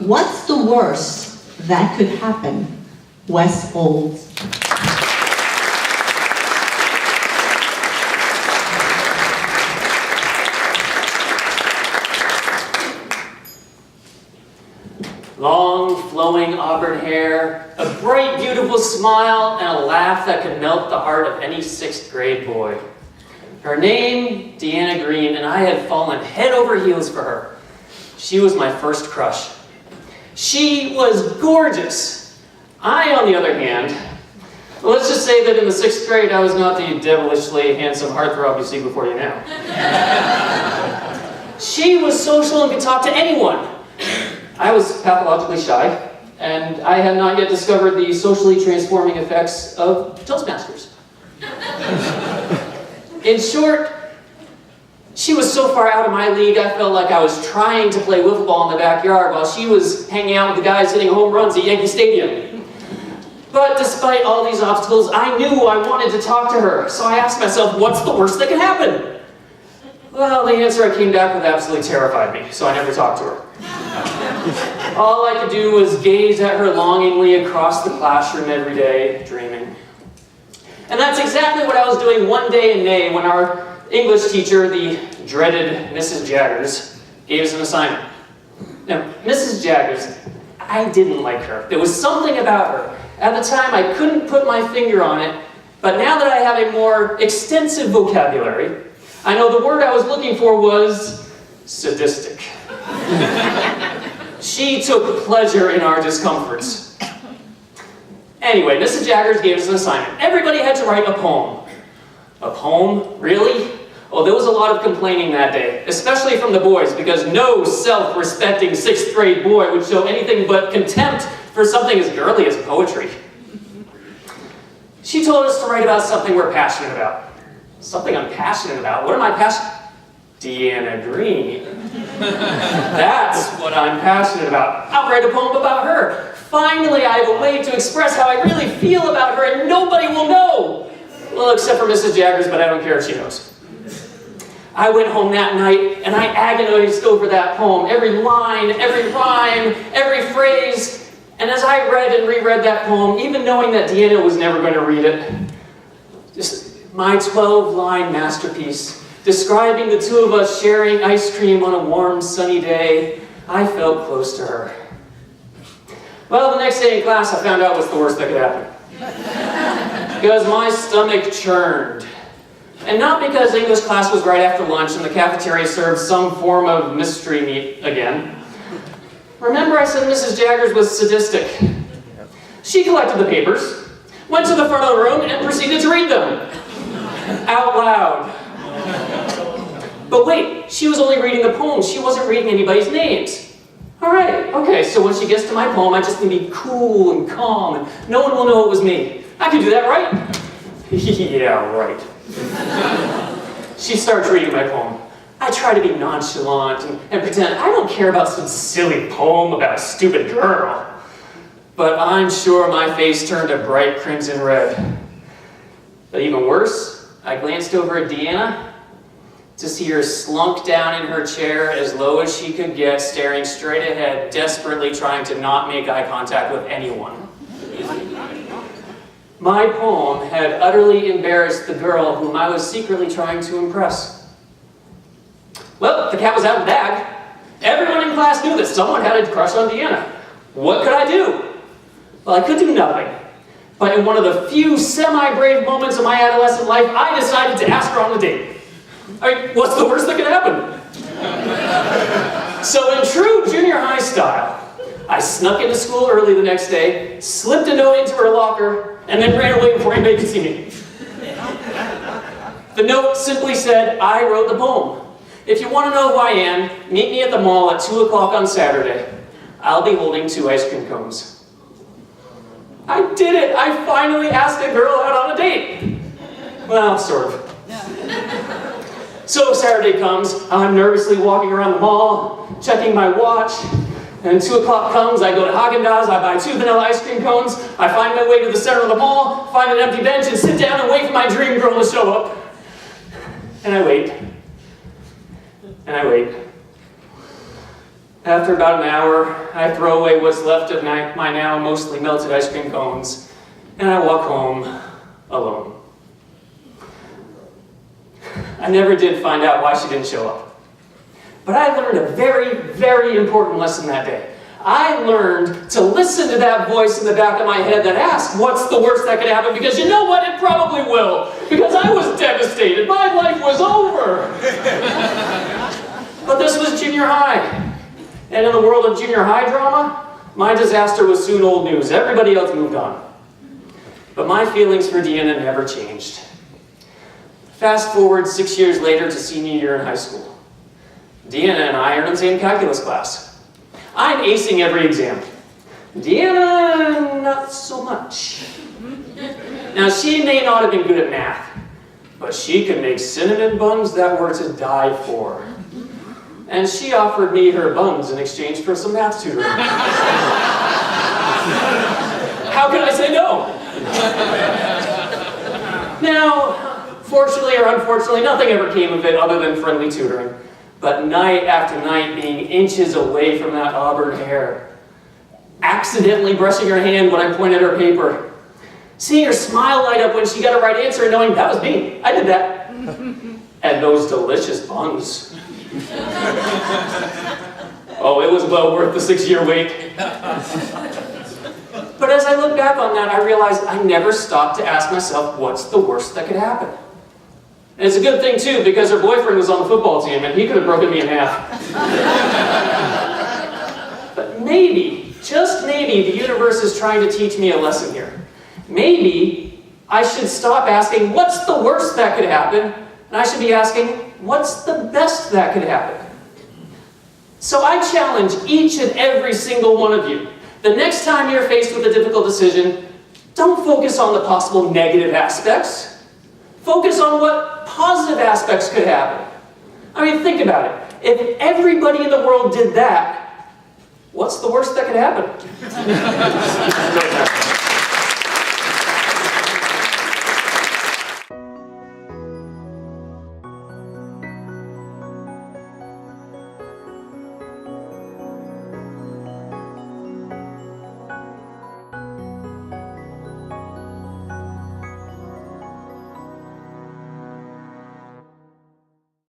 What's the worst that could happen? Wes Olds. Long, flowing auburn hair, a bright, beautiful smile, and a laugh that could melt the heart of any 6th grade boy. Her name, Deanna Green, and I had fallen head over heels for her. She was my first crush. She was gorgeous. I, on the other hand, well, let's just say that in the 6th grade, I was not the devilishly handsome heartthrob you see before you now. She was social and could talk to anyone. I was pathologically shy, and I had not yet discovered the socially transforming effects of Toastmasters. In short, she was so far out of my league, I felt like I was trying to play wiffle ball in the backyard while she was hanging out with the guys hitting home runs at Yankee Stadium. But despite all these obstacles, I knew I wanted to talk to her, so I asked myself, what's the worst that could happen? Well, the answer I came back with absolutely terrified me, so I never talked to her. All I could do was gaze at her longingly across the classroom every day, dreaming. And that's exactly what I was doing one day in May when our English teacher, the dreaded Mrs. Jaggers, gave us an assignment. Now, Mrs. Jaggers, I didn't like her. There was something about her. At the time, I couldn't put my finger on it, but now that I have a more extensive vocabulary, I know the word I was looking for was sadistic. She took pleasure in our discomforts. Anyway, Mrs. Jaggers gave us an assignment. Everybody had to write a poem. A poem? Really? Oh, there was a lot of complaining that day, especially from the boys, because no self-respecting 6th grade boy would show anything but contempt for something as girly as poetry. She told us to write about something we're passionate about. Something I'm passionate about? What am I passionate about? Deanna Green. That's what I'm passionate about. I'll write a poem about her. Finally, I have a way to express how I really feel about her, and nobody will know. Well, except for Mrs. Jaggers, but I don't care if she knows. I went home that night, and I agonized over that poem. Every line, every rhyme, every phrase. And as I read and reread that poem, even knowing that Deanna was never going to read it, just my 12-line masterpiece, describing the two of us sharing ice cream on a warm, sunny day, I felt close to her. Well, the next day in class, I found out what's the worst that could happen. Because my stomach churned. And not because English class was right after lunch and the cafeteria served some form of mystery meat again. Remember I said Mrs. Jaggers was sadistic. She collected the papers, went to the front of the room, and proceeded to read them. Out loud. But wait, she was only reading the poem. She wasn't reading anybody's names. All right, okay, so when she gets to my poem, I just need to be cool and calm, and no one will know it was me. I can do that, right? Yeah, right. She starts reading my poem. I try to be nonchalant and pretend I don't care about some silly poem about a stupid girl. But I'm sure my face turned a bright crimson red. But even worse, I glanced over at Deanna to see her slunk down in her chair as low as she could get, staring straight ahead, desperately trying to not make eye contact with anyone. My poem had utterly embarrassed the girl whom I was secretly trying to impress. Well, the cat was out of the bag. Everyone in class knew that someone had a crush on Deanna. What could I do? Well, I could do nothing. But in one of the few semi-brave moments of my adolescent life, I decided to ask her on a date. I mean, what's the worst that could happen? So in true junior high style, I snuck into school early the next day, slipped a note into her locker, and then ran away before anybody could see me. The note simply said, I wrote the poem. If you want to know who I am, meet me at the mall at 2 o'clock on Saturday. I'll be holding 2 ice cream cones. I did it! I finally asked a girl out on a date. Well, sort of. So Saturday comes, I'm nervously walking around the mall, checking my watch, and 2 o'clock comes, I go to Haagen-Dazs, I buy 2 vanilla ice cream cones, I find my way to the center of the mall, find an empty bench, and sit down and wait for my dream girl to show up. And I wait. And I wait. After about an hour, I throw away what's left of my now mostly melted ice cream cones, and I walk home alone. I never did find out why she didn't show up. But I learned a very, very important lesson that day. I learned to listen to that voice in the back of my head that asked, what's the worst that could happen? Because you know what? It probably will. Because I was devastated. My life was over. But this was junior high. And in the world of junior high drama, my disaster was soon old news. Everybody else moved on. But my feelings for Deanna never changed. Fast forward 6 years later to senior year in high school. Deanna and I are in the same calculus class. I'm acing every exam. Deanna, not so much. Now, she may not have been good at math, but she could make cinnamon buns that were to die for. And she offered me her buns in exchange for some math tutoring. How could I say no? Now, fortunately or unfortunately, nothing ever came of it other than friendly tutoring. But night after night, being inches away from that auburn hair, accidentally brushing her hand when I pointed her paper, seeing her smile light up when she got a right answer and knowing that was me, I did that. And those delicious buns. Oh, it was well worth the 6-year wait. But as I look back on that, I realized I never stopped to ask myself, what's the worst that could happen? And it's a good thing, too, because her boyfriend was on the football team, and he could have broken me in half. But maybe, just maybe, the universe is trying to teach me a lesson here. Maybe I should stop asking, what's the worst that could happen? And I should be asking, what's the best that could happen? So I challenge each and every single one of you. The next time you're faced with a difficult decision, don't focus on the possible negative aspects. Focus on what positive aspects could happen. I mean, think about it. If everybody in the world did that, what's the worst that could happen?